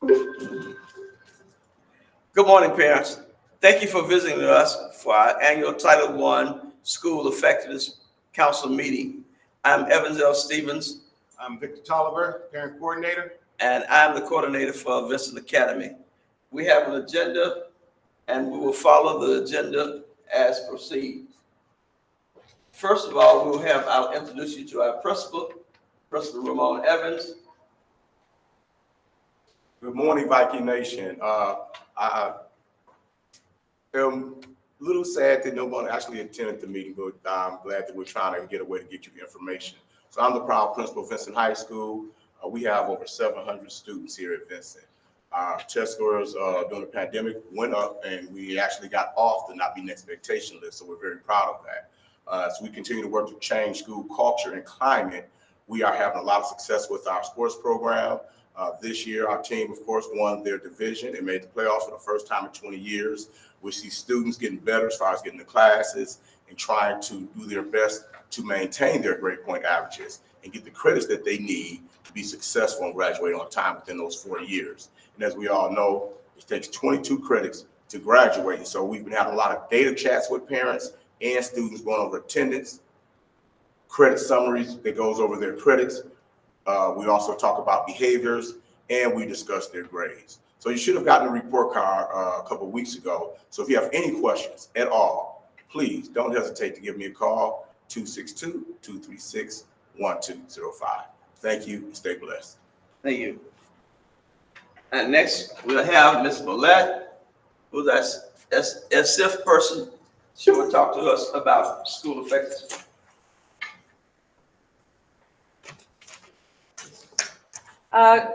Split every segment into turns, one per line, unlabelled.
Good morning, parents. Thank you for visiting us for our annual Title I School Effectiveness Council meeting. I'm Evans L. Stevens.
I'm Victor Tolliver, parent coordinator.
And I'm the coordinator for Vincent Academy. We have an agenda, and we will follow the agenda as proceeds. First of all, I'll introduce you to our principal, Principal Ramon Evans.
Good morning, Viking Nation. I am a little sad that no one actually attended the meeting, but I'm glad that we're trying to get a way to get you information. So I'm the proud principal of Vincent High School. We have over 700 students here at Vincent. Our test scores during the pandemic went up, and we actually got off the not meeting expectation list, so we're very proud of that. As we continue to work to change school culture and climate, we are having a lot of success with our sports program. This year, our team, of course, won their division and made the playoffs for the first time in 20 years. We see students getting better as far as getting to classes and trying to do their best to maintain their grade point averages and get the credits that they need to be successful and graduate on time within those 4 years. And as we all know, it takes 22 credits to graduate. And so we've been having a lot of data chats with parents and students going over attendance, credit summaries that goes over their credits. We also talk about behaviors, and we discuss their grades. So you should have gotten a report card a couple of weeks ago. So if you have any questions at all, please don't hesitate to give me a call, 262-236-1205. Thank you, and stay blessed.
Thank you. And next, we'll have Ms. Millette, who's our SIF person. She will talk to us about school effectiveness.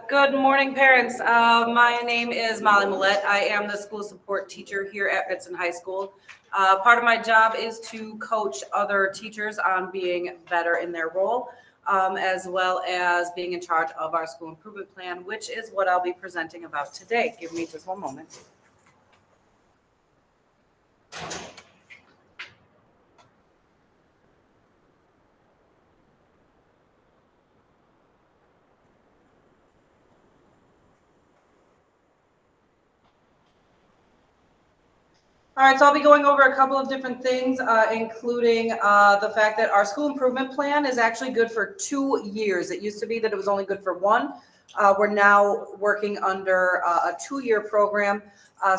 Good morning, parents. My name is Molly Millette. I am the school support teacher here at Vincent High School. Part of my job is to coach other teachers on being better in their role, as well as being in charge of our school improvement plan, which is what I'll be presenting about today. Give me just one moment. All right, so I'll be going over a couple of different things, including the fact that our school improvement plan is actually good for 2 years. It used to be that it was only good for 1. We're now working under a 2-year program.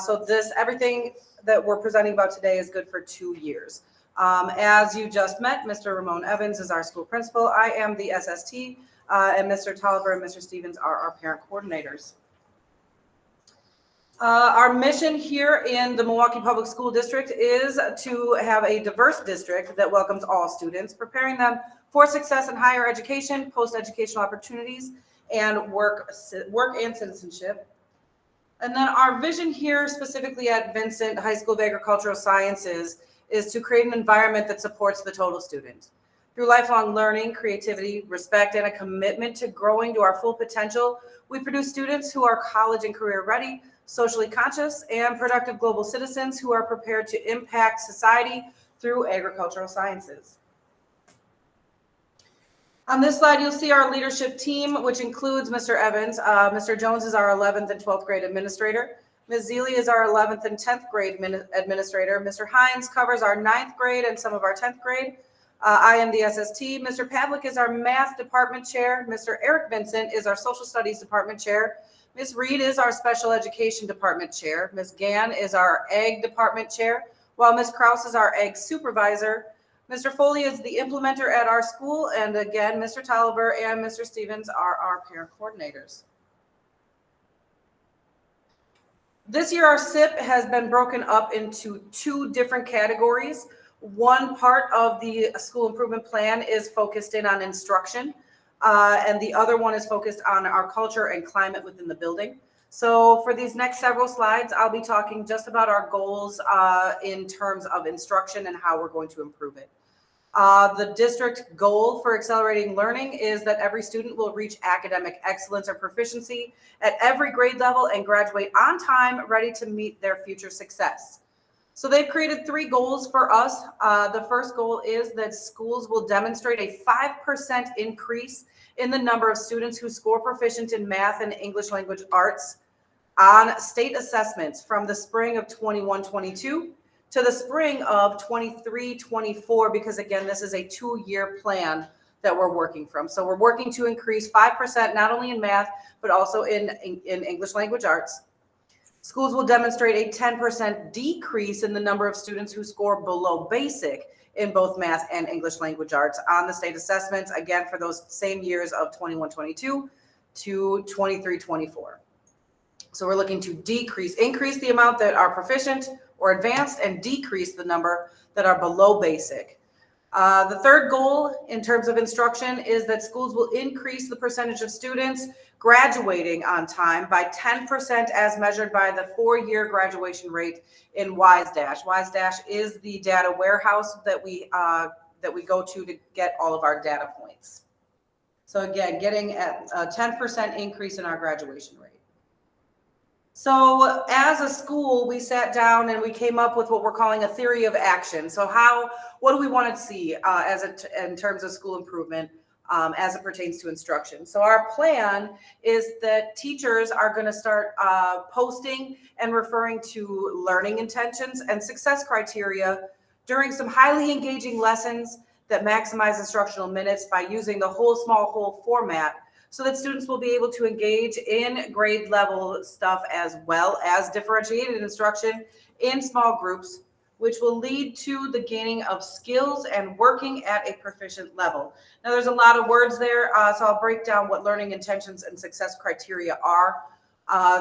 So everything that we're presenting about today is good for 2 years. As you just met, Mr. Ramon Evans is our school principal. I am the SST, and Mr. Tolliver and Mr. Stevens are our parent coordinators. Our mission here in the Milwaukee Public School District is to have a diverse district that welcomes all students, preparing them for success in higher education, post-educational opportunities, and work and citizenship. And then our vision here, specifically at Vincent High School of Agricultural Sciences, is to create an environment that supports the total student. Through lifelong learning, creativity, respect, and a commitment to growing to our full potential, we produce students who are college and career ready, socially conscious, and productive global citizens who are prepared to impact society through agricultural sciences. On this slide, you'll see our leadership team, which includes Mr. Evans. Mr. Jones is our 11th and 12th grade administrator. Ms. Zealy is our 11th and 10th grade administrator. Mr. Hines covers our 9th grade and some of our 10th grade. I am the SST. Mr. Pavlik is our math department chair. Mr. Eric Vincent is our social studies department chair. Ms. Reed is our special education department chair. Ms. Gann is our ag department chair, while Ms. Kraus is our ag supervisor. Mr. Foley is the implementer at our school, and again, Mr. Tolliver and Mr. Stevens are our parent coordinators. This year, our SIP has been broken up into 2 different categories. One part of the school improvement plan is focused in on instruction, and the other one is focused on our culture and climate within the building. So for these next several slides, I'll be talking just about our goals in terms of instruction and how we're going to improve it. The district goal for accelerating learning is that every student will reach academic excellence or proficiency at every grade level and graduate on time, ready to meet their future success. So they've created 3 goals for us. The first goal is that schools will demonstrate a 5% increase in the number of students who score proficient in math and English language arts on state assessments from the spring of 21-22 to the spring of 23-24, because again, this is a 2-year plan that we're working from. So we're working to increase 5% not only in math, but also in English language arts. Schools will demonstrate a 10% decrease in the number of students who score below basic in both math and English language arts on the state assessments, again, for those same years of 21-22 to 23-24. So we're looking to increase the amount that are proficient or advanced and decrease the number that are below basic. The third goal in terms of instruction is that schools will increase the percentage of students graduating on time by 10% as measured by the 4-year graduation rate in WISE-Dash. WISE-Dash is the data warehouse that we go to get all of our data points. So again, getting a 10% increase in our graduation rate. So as a school, we sat down and we came up with what we're calling a theory of action. So what do we want to see in terms of school improvement as it pertains to instruction? So our plan is that teachers are going to start posting and referring to learning intentions and success criteria during some highly engaging lessons that maximize instructional minutes by using the whole small whole format, so that students will be able to engage in grade level stuff as well as differentiated instruction in small groups, which will lead to the gaining of skills and working at a proficient level. Now, there's a lot of words there, so I'll break down what learning intentions and success criteria are.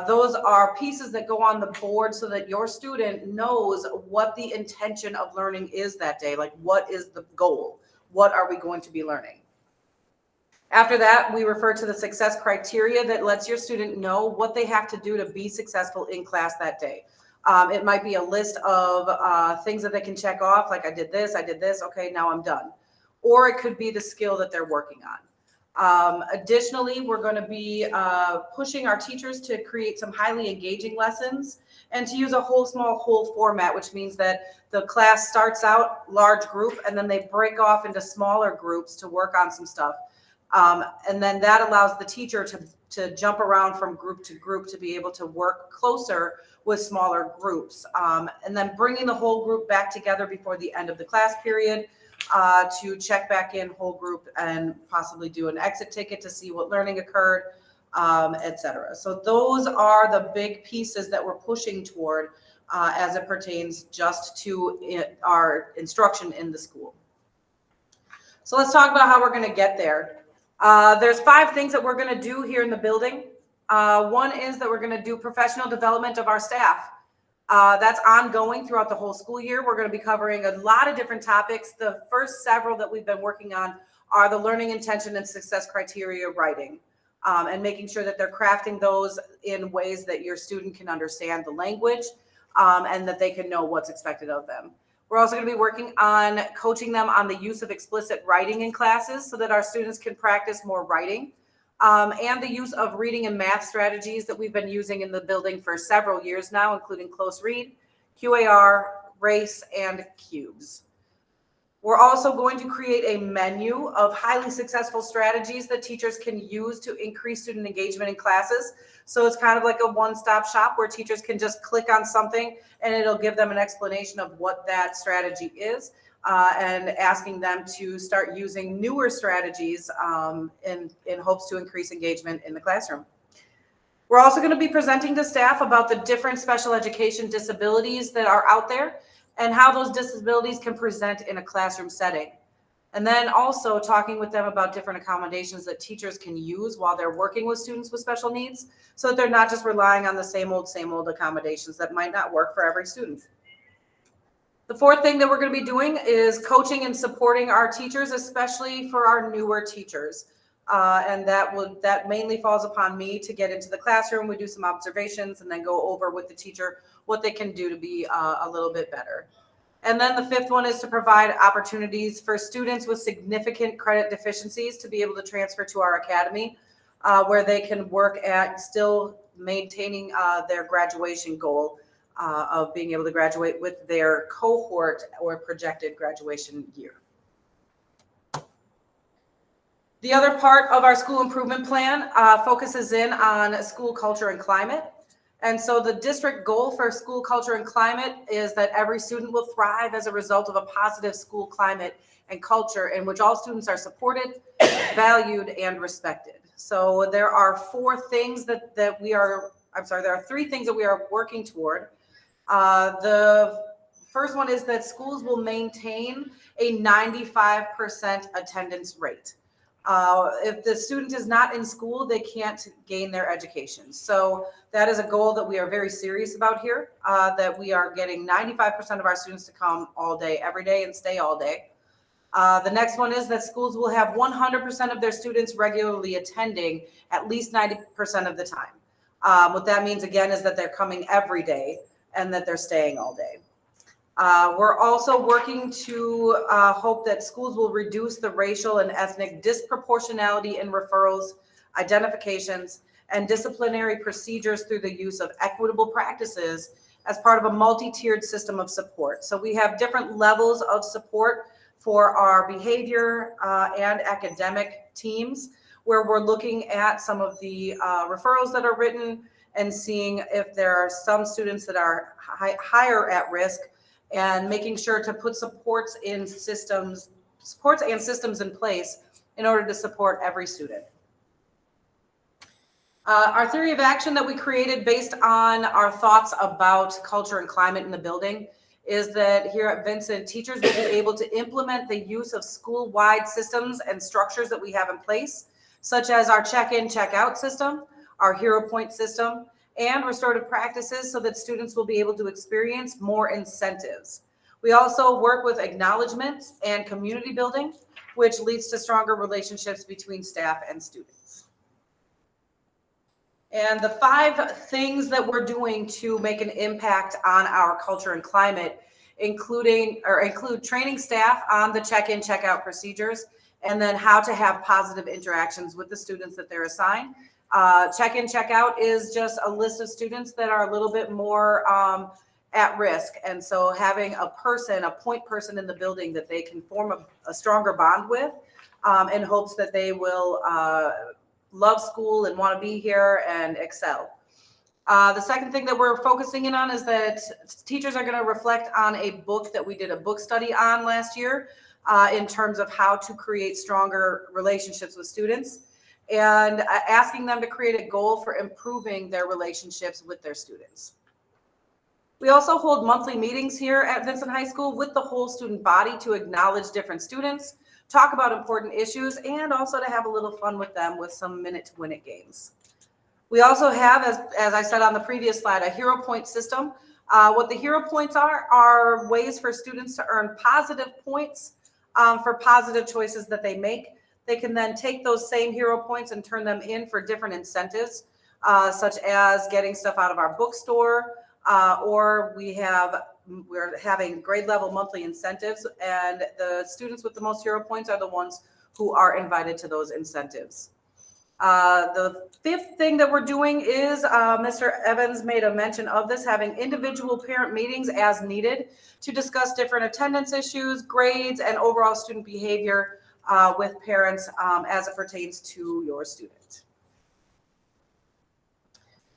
Those are pieces that go on the board so that your student knows what the intention of learning is that day. Like, what is the goal? What are we going to be learning? After that, we refer to the success criteria that lets your student know what they have to do to be successful in class that day. It might be a list of things that they can check off, like I did this, okay, now I'm done. Or it could be the skill that they're working on. Additionally, we're going to be pushing our teachers to create some highly engaging lessons and to use a whole small whole format, which means that the class starts out large group and then they break off into smaller groups to work on some stuff. And then that allows the teacher to jump around from group to group to be able to work closer with smaller groups. And then bringing the whole group back together before the end of the class period to check back in whole group and possibly do an exit ticket to see what learning occurred, etc. So those are the big pieces that we're pushing toward as it pertains just to our instruction in the school. So let's talk about how we're going to get there. There's 5 things that we're going to do here in the building. One is that we're going to do professional development of our staff. That's ongoing throughout the whole school year. We're going to be covering a lot of different topics. The first several that we've been working on are the learning intention and success criteria writing, and making sure that they're crafting those in ways that your student can understand the language, and that they can know what's expected of them. We're also going to be working on coaching them on the use of explicit writing in classes so that our students can practice more writing, and the use of reading and math strategies that we've been using in the building for several years now, including close read, QAR, RACE, and cubes. We're also going to create a menu of highly successful strategies that teachers can use to increase student engagement in classes. So it's kind of like a one-stop shop where teachers can just click on something and it'll give them an explanation of what that strategy is, and asking them to start using newer strategies in hopes to increase engagement in the classroom. We're also going to be presenting to staff about the different special education disabilities that are out there and how those disabilities can present in a classroom setting. And then also talking with them about different accommodations that teachers can use while they're working with students with special needs, so that they're not just relying on the same old accommodations that might not work for every student. The 4th thing that we're going to be doing is coaching and supporting our teachers, especially for our newer teachers. And that mainly falls upon me to get into the classroom. We do some observations and then go over with the teacher what they can do to be a little bit better. And then the 5th one is to provide opportunities for students with significant credit deficiencies to be able to transfer to our academy, where they can work at still maintaining their graduation goal of being able to graduate with their cohort or projected graduation year. The other part of our school improvement plan focuses in on school culture and climate. And so the district goal for school culture and climate is that every student will thrive as a result of a positive school climate and culture in which all students are supported, valued, and respected. So there are there are 3 things that we are working toward. The first one is that schools will maintain a 95% attendance rate. If the student is not in school, they can't gain their education. So that is a goal that we are very serious about here, that we are getting 95% of our students to come all day, every day, and stay all day. The next one is that schools will have 100% of their students regularly attending at least 90% of the time. What that means, again, is that they're coming every day and that they're staying all day. We're also working to hope that schools will reduce the racial and ethnic disproportionality in referrals, identifications, and disciplinary procedures through the use of equitable practices as part of a multi-tiered system of support. So we have different levels of support for our behavior and academic teams, where we're looking at some of the referrals that are written and seeing if there are some students that are higher at risk, and making sure to put supports and systems in place in order to support every student. Our theory of action that we created based on our thoughts about culture and climate in the building is that here at Vincent, teachers will be able to implement the use of school-wide systems and structures that we have in place, such as our check-in, check-out system, our hero point system, and restorative practices so that students will be able to experience more incentives. We also work with acknowledgments and community building, which leads to stronger relationships between staff and students. And the 5 things that we're doing to make an impact on our culture and climate include training staff on the check-in, check-out procedures, and then how to have positive interactions with the students that they're assigned. Check-in, check-out is just a list of students that are a little bit more at risk. And so having a point person in the building that they can form a stronger bond with in hopes that they will love school and want to be here and excel. The second thing that we're focusing in on is that teachers are going to reflect on a book that we did a book study on last year in terms of how to create stronger relationships with students, and asking them to create a goal for improving their relationships with their students. We also hold monthly meetings here at Vincent High School with the whole student body to acknowledge different students, talk about important issues, and also to have a little fun with them with some minute-to-win-it games. We also have, as I said on the previous slide, a hero point system. What the hero points are ways for students to earn positive points for positive choices that they make. They can then take those same hero points and turn them in for different incentives, such as getting stuff out of our bookstore, or we're having grade level monthly incentives, and the students with the most hero points are the ones who are invited to those incentives. The 5th thing that we're doing is, Mr. Evans made a mention of this, having individual parent meetings as needed to discuss different attendance issues, grades, and overall student behavior with parents as it pertains to your student.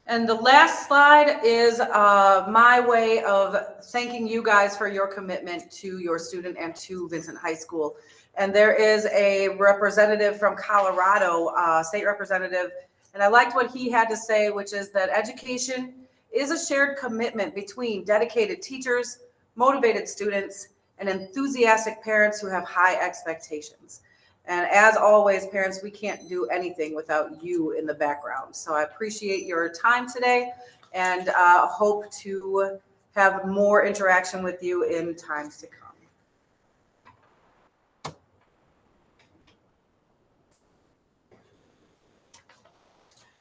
And the last slide is my way of thanking you guys for your commitment to your student and to Vincent High School. And there is a representative from Colorado, state representative, and I liked what he had to say, which is that education is a shared commitment between dedicated teachers, motivated students, and enthusiastic parents who have high expectations. And as always, parents, we can't do anything without you in the background. So I appreciate your time today and hope to have more interaction with you in times to come.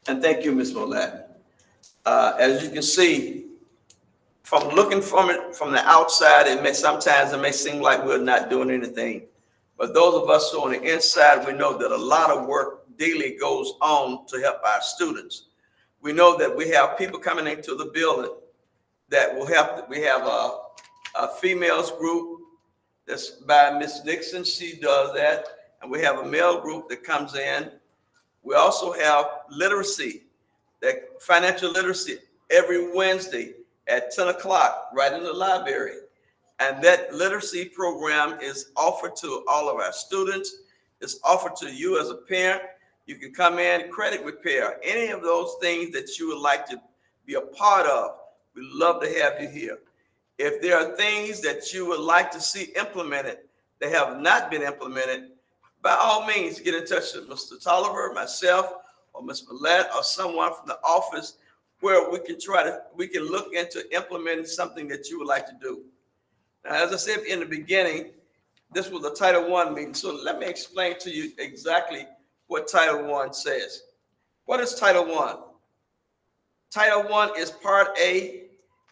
And thank you, Ms. Mollett. As you can see, from looking from it from the outside, sometimes it may seem like we're not doing anything. But those of us who are on the inside, we know that a lot of work daily goes on to help our students. We know that we have people coming into the building that will help. We have a females group that's by Ms. Dixon. She does that. And we have a male group that comes in. We also have literacy, that financial literacy every Wednesday at 10 o'clock right in the library. And that literacy program is offered to all of our students. It's offered to you as a parent. You can come in, credit repair, any of those things that you would like to be a part of. We'd love to have you here. If there are things that you would like to see implemented that have not been implemented, by all means, get in touch with Mr. Tolliver, myself, or Ms. Millette, or someone from the office where we can look into implementing something that you would like to do. Now, as I said in the beginning, this was a Title I meeting, so let me explain to you exactly what Title I says. What is Title I? Title I is Part A,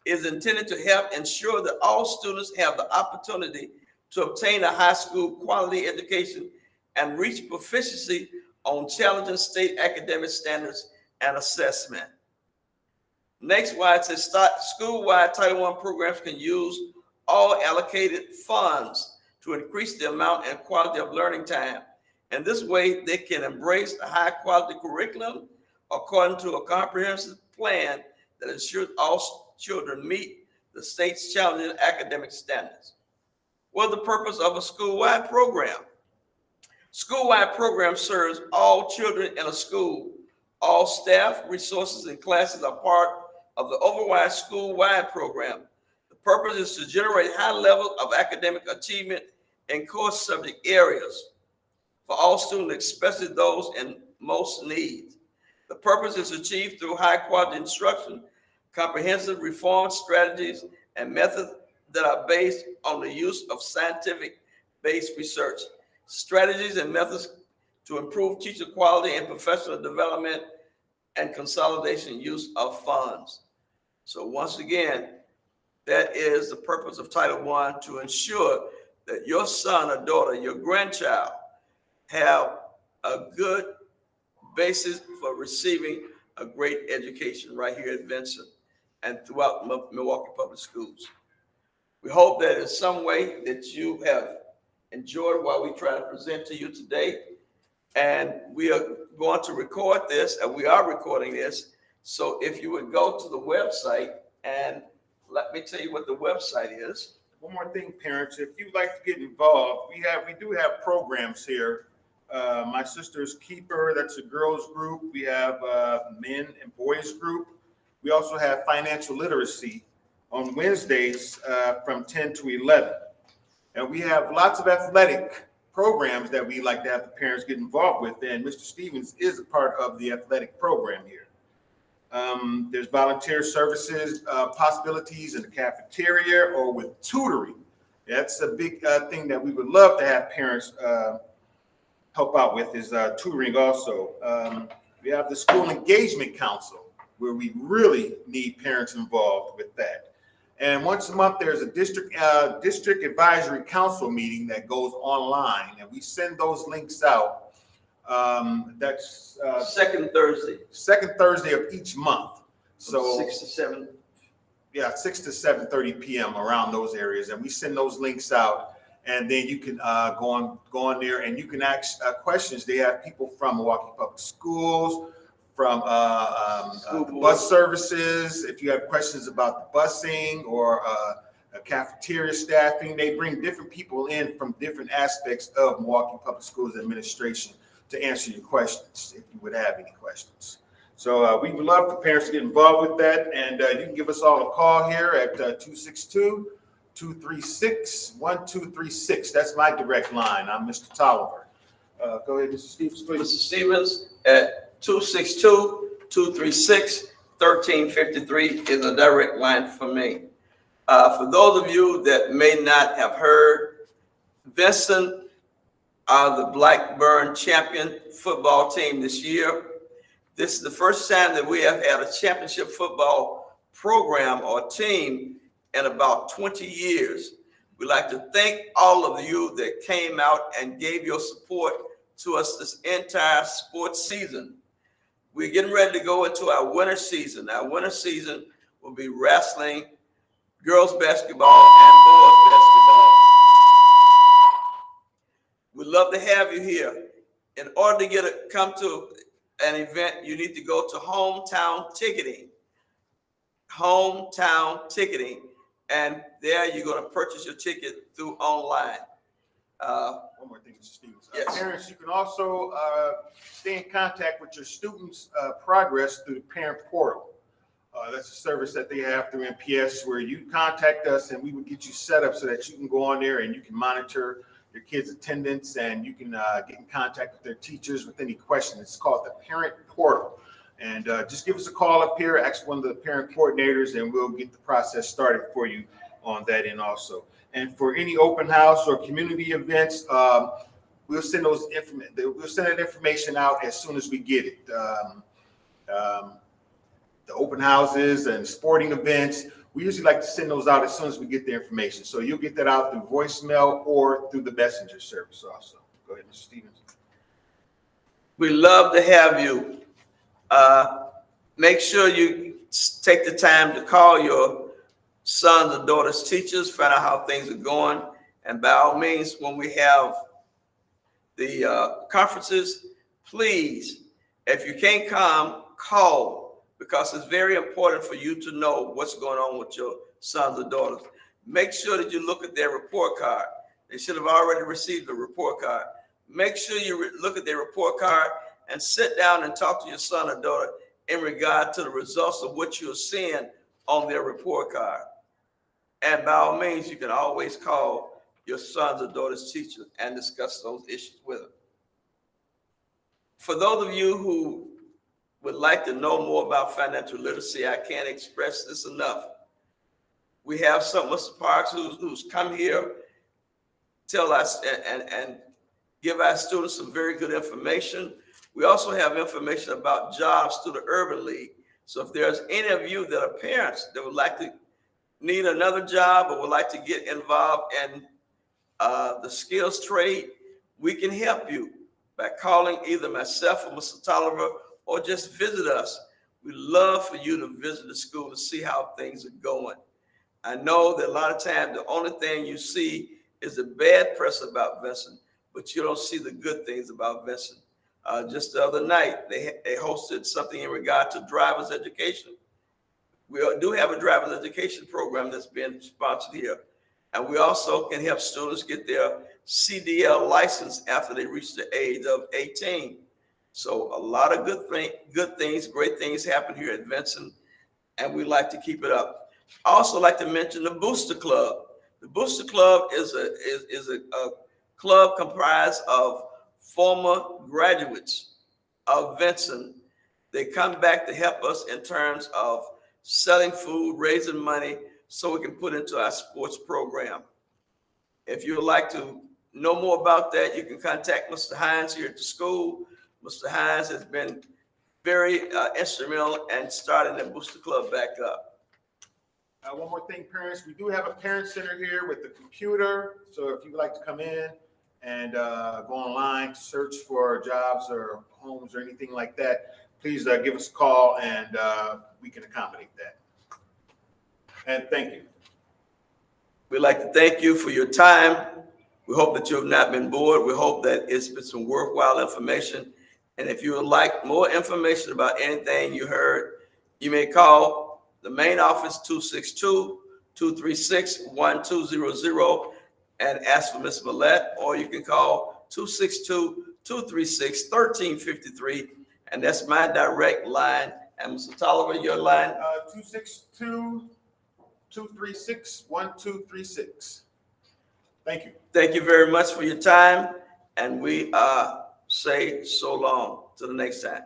is intended to help ensure that all students have the opportunity to obtain a high school quality education and reach proficiency on challenging state academic standards and assessment. Next, why it says school-wide Title I programs can use all allocated funds to increase the amount and quality of learning time. And this way, they can embrace a high-quality curriculum according to a comprehensive plan that ensures all children meet the state's challenging academic standards. What is the purpose of a school-wide program? School-wide program serves all children in a school. All staff, resources, and classes are part of the overall school-wide program. The purpose is to generate high levels of academic achievement in core subject areas for all students, especially those in most need. The purpose is achieved through high-quality instruction, comprehensive reform strategies, and methods that are based on the use of scientific-based research, strategies and methods to improve teacher quality and professional development, and consolidation use of funds. So once again, that is the purpose of Title I, to ensure that your son or daughter, your grandchild, have a good basis for receiving a great education right here at Vincent and throughout Milwaukee Public Schools. We hope that in some way that you have enjoyed what we try to present to you today. And we are going to record this, and we are recording this. So if you would go to the website, and let me tell you what the website is.
One more thing, parents, if you'd like to get involved, we do have programs here. My Sister's Keeper, that's a girls group. We have men and boys group. We also have financial literacy on Wednesdays from 10 to 11. And we have lots of athletic programs that we like to have the parents get involved with. And Mr. Stevens is a part of the athletic program here. There's volunteer services, possibilities in the cafeteria or with tutoring. That's a big thing that we would love to have parents help out with, is tutoring also. We have the School Engagement Council, where we really need parents involved with that. And once a month, there's a district advisory council meeting that goes online, and we send those links out. That's
Second Thursday.
Second Thursday of each month. So
6 to 7.
Yeah, 6 to 7:30 p.m. around those areas, and we send those links out. And then you can go on there, and you can ask questions. They have people from Milwaukee Public Schools, from bus services. If you have questions about the busing or cafeteria staffing, they bring different people in from different aspects of Milwaukee Public Schools administration to answer your questions, if you would have any questions. So we would love for parents to get involved with that, and you can give us all a call here at 262-236-1236. That's my direct line. I'm Mr. Tolliver. Go ahead, Mr. Stevens, please.
Mr. Stevens at 262-236-1353 is a direct line for me. For those of you that may not have heard, Vincent are the Blackburn champion football team this year. This is the first time that we have had a championship football program or team in about 20 years. We'd like to thank all of you that came out and gave your support to us this entire sports season. We're getting ready to go into our winter season. Our winter season will be wrestling, girls basketball, and boys basketball. We'd love to have you here. In order to come to an event, you need to go to hometown ticketing. hometown ticketing, and there you're going to purchase your ticket through online.
One more thing, Mr. Stevens.
Yes.
Parents, you can also stay in contact with your students' progress through the parent portal. That's a service that they have through MPS where you contact us and we would get you set up so that you can go on there and you can monitor your kids' attendance and you can get in contact with their teachers with any questions. It's called the parent portal. And just give us a call up here, ask one of the parent coordinators, and we'll get the process started for you on that end also. And for any open house or community events, we'll send that information out as soon as we get it. The open houses and sporting events, we usually like to send those out as soon as we get the information. So you'll get that out through voicemail or through the messenger service also. Go ahead, Mr. Stevens.
We love to have you. Make sure you take the time to call your sons and daughters' teachers, find out how things are going. And by all means, when we have the conferences, please, if you can't come, call, because it's very important for you to know what's going on with your sons and daughters. Make sure that you look at their report card. They should have already received the report card. Make sure you look at their report card and sit down and talk to your son or daughter in regard to the results of what you're seeing on their report card. And by all means, you can always call your sons or daughters' teacher and discuss those issues with them. For those of you who would like to know more about financial literacy, I can't express this enough. We have some Mr. Parks who's come here, tell us and give our students some very good information. We also have information about jobs through the Urban League. So if there's any of you that are parents that would like to need another job or would like to get involved in the skills trade, we can help you by calling either myself or Mr. Tolliver, or just visit us. We love for you to visit the school to see how things are going. I know that a lot of times the only thing you see is the bad press about Vincent, but you don't see the good things about Vincent. Just the other night, they hosted something in regard to driver's education. We do have a driver's education program that's being sponsored here. And we also can help students get their CDL license after they reach the age of 18. So a lot of good things, great things happen here at Vincent, and we like to keep it up. I also like to mention the Booster Club. The Booster Club is a club comprised of former graduates of Vincent. They come back to help us in terms of selling food, raising money, so we can put into our sports program. If you would like to know more about that, you can contact Mr. Hines here at the school. Mr. Hines has been very instrumental in starting the Booster Club back up.
One more thing, parents, we do have a parent center here with the computer. So if you'd like to come in and go online to search for jobs or homes or anything like that, please give us a call and we can accommodate that. And thank you.
We'd like to thank you for your time. We hope that you have not been bored. We hope that it's been some worthwhile information. And if you would like more information about anything you heard, you may call the main office 262-236-1200 and ask for Ms. Millette, or you can call 262-236-1353, and that's my direct line. And Mr. Tolliver, your line?
262-236-1236. Thank you.
Thank you very much for your time, and we say so long till the next time.